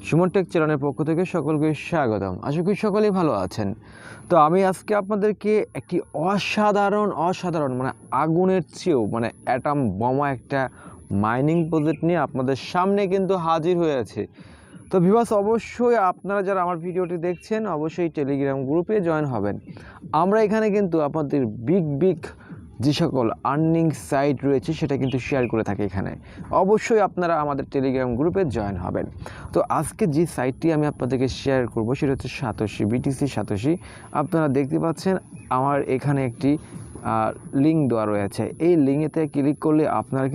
Suman take চ্যানেলের পক্ষ থেকে সকলকে স্বাগতম। আশা করি সকলেই ভালো আছেন। তো আমি আজকে আপনাদেরকে একটি অসাধারণ মানে আগুনের চেয়েও মানে অ্যাটম বোমা একটা মাইনিং প্রজেক্ট নিয়ে আপনাদের সামনে কিন্তু হাজির হয়েছে। তো ভিউয়ার্স, অবশ্যই আপনারা যারা আমার ভিডিওটি দেখছেন অবশ্যই টেলিগ্রাম গ্রুপে জয়েন হবেন। আমরা এখানে কিন্তু আপনাদের বিগ যে সকল আর্নিং সাইট রয়েছে সেটা কিন্তু শেয়ার করে থাকি এখানে। অবশ্যই আপনারা আমাদের টেলিগ্রাম গ্রুপে জয়েন হবেন। তো আজকে যে সাইটটি আমি আপনাদেরকে শেয়ার করব সেটা হচ্ছে সাতোশি, বিটিসি সাতোশি। আপনারা দেখতে পাচ্ছেন আমার এখানে একটি লিঙ্ক দেওয়া রয়েছে। এই লিঙ্কেতে ক্লিক করলে আপনারা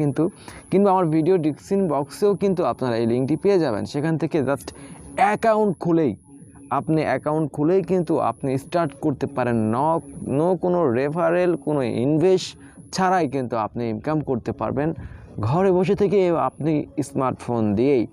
কিংবা আমার ভিডিও ডিসক্রিপশন বক্সেও কিন্তু আপনারা এই লিঙ্কটি পেয়ে যাবেন। সেখান থেকে জাস্ট অ্যাকাউন্ট খুলেই কিন্তু আপনি স্টার্ট করতে পারেন। নো কোনো রেফারেল, কোনো ইনভেস্ট ছাড়াই কিন্তু আপনি ইনকাম করতে পারবেন ঘরে বসে থেকে আপনি স্মার্টফোন দিয়েই।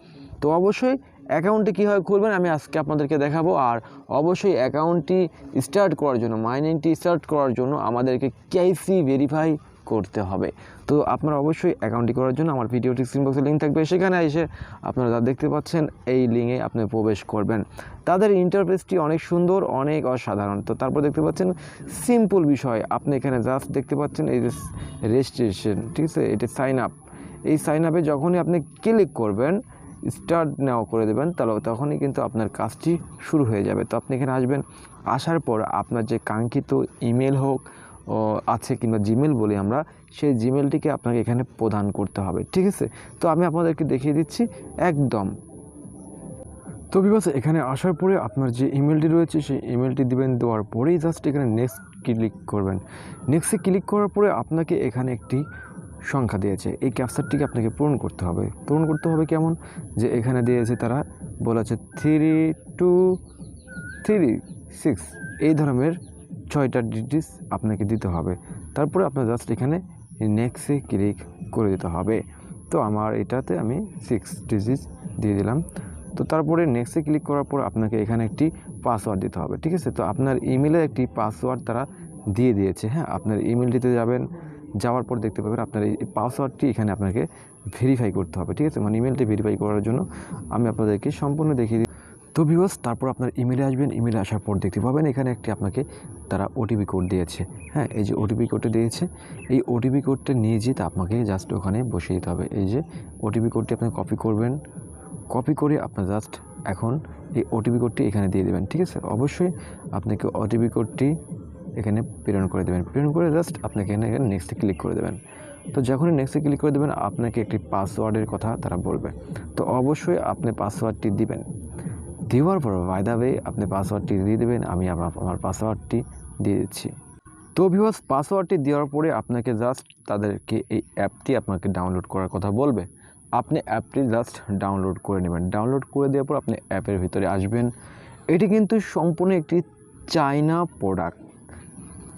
তো অবশ্যই অ্যাকাউন্টটি কীভাবে খুলবেন আমি আজকে আপনাদেরকে দেখাবো। আর অবশ্যই অ্যাকাউন্টটি স্টার্ট করার জন্য, মাইনিংটি স্টার্ট করার জন্য আমাদেরকে কেওয়াইসি ভেরিফাই করতে হবে। তো আপনারা অবশ্যই অ্যাকাউন্টটি করার জন্য আমার ভিডিও ডিসক্রিপশন বক্সে লিঙ্ক থাকবে, সেখানে এসে আপনারা যা দেখতে পাচ্ছেন এই লিঙ্কে আপনি প্রবেশ করবেন। তাদের ইন্টারফেসটি অনেক সুন্দর, অনেক অসাধারণ। তো তারপর দেখতে পাচ্ছেন সিম্পল বিষয়, আপনি এখানে জাস্ট দেখতে পাচ্ছেন এই যে রেজিস্ট্রেশন, ঠিক আছে, এটা সাইন আপ। এই সাইন আপে যখনই আপনি ক্লিক করবেন, স্টার্ট নাও করে দেবেন, তাহলে তখনই কিন্তু আপনার কাজটি শুরু হয়ে যাবে। তো আপনি এখানে আসবেন, আসার পর আপনার যে কাঙ্ক্ষিত ইমেল হোক আছে কিংবা জিমেল বলি আমরা, সেই জিমেলটিকে আপনাকে এখানে প্রদান করতে হবে, ঠিক আছে। তো আমি আপনাদেরকে দেখিয়ে দিচ্ছি একদম। তো ভিউয়ার্স, এখানে আসার পরে আপনার যে ইমেলটি রয়েছে সেই ইমেলটি দিবেন। দেওয়ার পরেই জাস্ট এখানে নেক্সট ক্লিক করবেন। নেক্সটে ক্লিক করার পরে আপনাকে এখানে একটি সংখ্যা দিয়েছে, এই ক্যাপচারটিকে আপনাকে পূরণ করতে হবে কেমন, যে এখানে দিয়েছে তারা বলেছে 3236, এই ধরনের 6টা ডিজিটস আপনাকে দিতে হবে। তারপরে আপনার জাস্ট এখানে নেক্সটে ক্লিক করে দিতে হবে। তো আমার এটাতে আমি 6 ডিজিটস দিয়ে দিলাম। তো তারপরে নেক্সটে ক্লিক করার পর আপনাকে এখানে একটি পাসওয়ার্ড দিতে হবে, ঠিক আছে। তো আপনার ইমেলে একটি পাসওয়ার্ড তারা দিয়ে দিয়েছে। হ্যাঁ, আপনার ইমেলটিতে যাওয়ার পর দেখতে পাবেন আপনার এই পাসওয়ার্ডটি এখানে আপনাকে ভেরিফাই করতে হবে, ঠিক আছে। মানে ইমেলটি ভেরিফাই করার জন্য আমি আপনাদেরকে সম্পূর্ণ দেখিয়ে দিই। তো ভিউয়ার্স, তারপর আপনার ইমেলে আসবেন। ইমেলে আসার পর দেখতে পাবেন এখানে একটি আপনাকে তারা ওটিপি কোড দিয়েছে। হ্যাঁ, এই যে ওটিপি কোডটা দিয়েছে, এই ওটিপি কোডটা নিয়ে যেতে আপনাকে জাস্ট ওখানে বসিয়ে দিতে হবে। এই যে ওটিপি কোডটি আপনি কপি করবেন, কপি করে আপনার জাস্ট এখন এই ওটিপি কোডটি এখানে দিয়ে দেবেন, ঠিক আছে। অবশ্যই আপনাকে ওটিপি কোডটি এখানে প্রেরণ করে দেবেন। প্রেরণ করে জাস্ট আপনাকে এখানে নেক্সটে ক্লিক করে দেবেন। তো যখনই নেক্সটে ক্লিক করে দেবেন আপনাকে একটি পাসওয়ার্ডের কথা তারা বলবে। তো অবশ্যই আপনি পাসওয়ার্ডটি দিবেন। দেওয়ার পর বাই দ্য ওয়ে আপনি পাসওয়ার্ডটি দিয়ে দেবেন। আমি আমার পাসওয়ার্ডটি দিয়ে দিচ্ছি। তো ভিউয়ার্স, পাসওয়ার্ডটি দেওয়ার পরে আপনাকে জাস্ট তাদেরকে এই অ্যাপটি আপনাকে ডাউনলোড করার কথা বলবে। আপনি অ্যাপটি জাস্ট ডাউনলোড করে নেবেন। ডাউনলোড করে দেওয়ার পর আপনি অ্যাপের ভিতরে আসবেন। এটি কিন্তু সম্পূর্ণ একটি চায়না প্রোডাক্ট,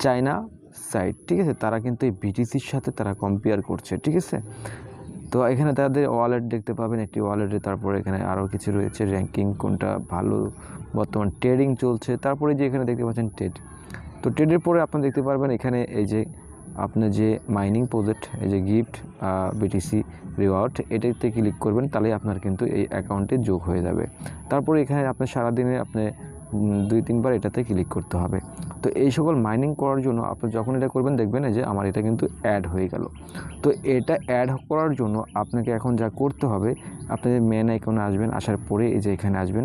চায়না সাইট, ঠিক আছে। তারা কিন্তু এই বিটিসির সাথে তারা কম্পেয়ার করছে, ঠিক আছে। তো এখানে তাদের ওয়ালেট দেখতে পাবেন, একটি ওয়ালেটে। তারপরে এখানে আরও কিছু রয়েছে, র্যাঙ্কিং কোনটা ভালো, বর্তমান ট্রেডিং চলছে। তারপরে যে এখানে দেখতে পাচ্ছেন ট্রেড। তো ট্রেডের পরে আপনি দেখতে পারবেন এখানে এই যে আপনার যে মাইনিং প্রজেক্ট, এই যে গিফট বিটিসি রিওয়ার্ড, এটাতে ক্লিক করবেন, তাহলে আপনার কিন্তু এই অ্যাকাউন্টে যোগ হয়ে যাবে। তারপরে এখানে আপনার সারাদিনে আপনি 2-3 বার এটাতে ক্লিক করতে হবে। তো এই সকল মাইনিং করার জন্য আপনি যখন এটা করবেন দেখবেন যে আমার এটা কিন্তু অ্যাড হয়ে গেল। তো এটা অ্যাড করার জন্য আপনাকে এখন যা করতে হবে, আপনি মেন আইকনে আসবেন। আসার পরে এই যে এখানে আসবেন,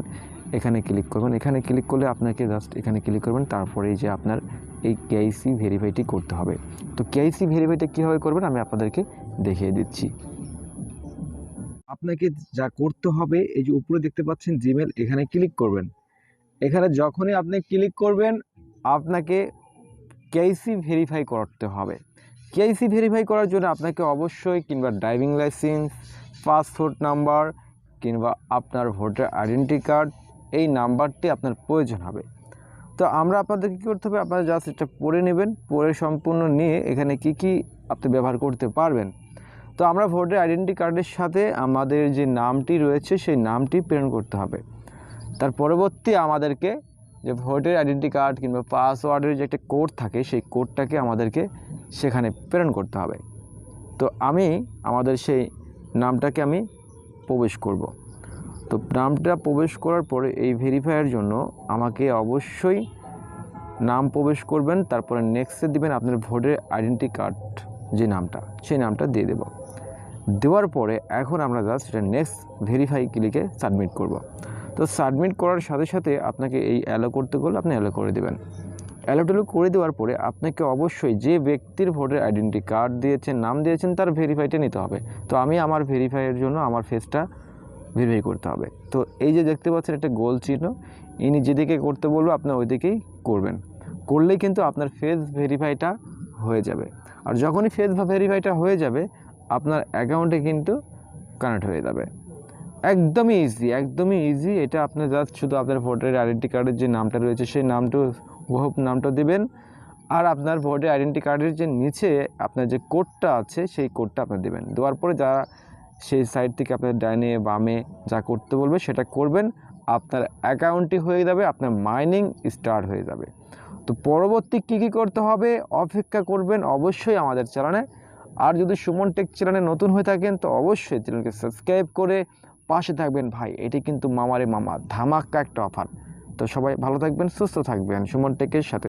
এখানে ক্লিক করবেন। এখানে ক্লিক করলে আপনাকে জাস্ট এখানে ক্লিক করবেন। তারপরে এই যে আপনার এই কেওয়াইসি ভেরিফাইটি করতে হবে। তো কেওয়াইসি ভেরিফাইটা কীভাবে করবেন আমি আপনাদেরকে দেখিয়ে দিচ্ছি। আপনাকে যা করতে হবে, এই যে উপরে দেখতে পাচ্ছেন জিমেল, এখানে ক্লিক করবেন। এখানে যখনই আপনি ক্লিক করবেন আপনাকে কেওয়াইসি ভেরিফাই করতে হবে। কেওয়াইসি ভেরিফাই করার জন্য আপনাকে অবশ্যই কিংবা ড্রাইভিং লাইসেন্স, পাসপোর্ট নাম্বার কিংবা আপনার ভোটার আইডেন্টি কার্ড, এই নাম্বারটি আপনার প্রয়োজন হবে। তো আমরা আপনাদেরকে কী করতে হবে, আপনারা জাস্ট এটা পড়ে নেবেন। পড়ে সম্পূর্ণ নিয়ে এখানে কি আপনি ব্যবহার করতে পারবেন। তো আমরা ভোটার আইডেন্টি কার্ডের সাথে আমাদের যে নামটি রয়েছে সেই নামটি প্রেরণ করতে হবে। তার পরবর্তী আমাদেরকে যে ভোটার আইডেন্টি কার্ড কিংবা পাসওয়ার্ডের যে একটা কোড থাকে, সেই কোডটাকে আমাদেরকে সেখানে প্রেরণ করতে হবে। তো আমি আমাদের সেই নামটাকে আমি প্রবেশ করব। তো নামটা প্রবেশ করার পরে এই ভেরিফাইয়ের জন্য আমাকে অবশ্যই নাম প্রবেশ করবেন, তারপরে নেক্সটে দিবেন আপনার ভোটার আইডেন্টি কার্ড যে নামটা, সেই নামটা দিয়ে দেব। দেওয়ার পরে এখন আমরা জাস্ট এটা নেক্সট ভেরিফাই ক্লিকে সাবমিট করব। তো সাবমিট করার সাথে সাথে আপনাকে এই অ্যালো করতে বললে আপনি অ্যালো করে দেবেন। অ্যালো করে দেওয়ার পরে আপনাকে অবশ্যই যে ব্যক্তির ভোটার আইডেন্টি কার্ড দিয়েছেন, নাম দিয়েছেন, তার ভেরিফাইটা নিতে হবে। তো আমি আমার ভেরিফাইয়ের জন্য আমার ফেসটা ভেরিফাই করতে হবে। তো এই যে দেখতে পাচ্ছেন একটা গোল চিহ্ন, ইনি যেদিকে করতে বলবো আপনার ওই দিকেই করবেন। করলেই কিন্তু আপনার ফেস ভেরিফাইটা হয়ে যাবে। আর যখনই ফেস ভেরিফাইটা হয়ে যাবে আপনার অ্যাকাউন্টে কিন্তু কানেক্ট হয়ে যাবে। একদমই ইজি। এটা আপনার জাস্ট শুধু আপনার ভোটার আইডেন্টি কার্ডের যে নামটা রয়েছে সেই নামটা দেবেন, আর আপনার ভোটার আইডেন্টি কার্ডের যে নিচে আপনার যে কোডটা আছে সেই কোডটা আপনার দেবেন। দেওয়ার পরে যা সেই সাইড থেকে আপনার ডাইনে বামে যা করতে বলবে সেটা করবেন, আপনার অ্যাকাউন্টটি হয়ে যাবে, আপনার মাইনিং স্টার্ট হয়ে যাবে। তো পরবর্তী কী করতে হবে অপেক্ষা করবেন অবশ্যই আমাদের চ্যানেলে। আর যদি সুমন টেক চ্যানেলে নতুন হয়ে থাকেন তো অবশ্যই চ্যানেলকে সাবস্ক্রাইব করে পাশে থাকবেন। ভাই এটি কিন্তু মামারে মামা ধামাক্কা একটা অফার। তো সবাই ভালো থাকবেন, সুস্থ থাকবেন সুমন টেকের সাথে।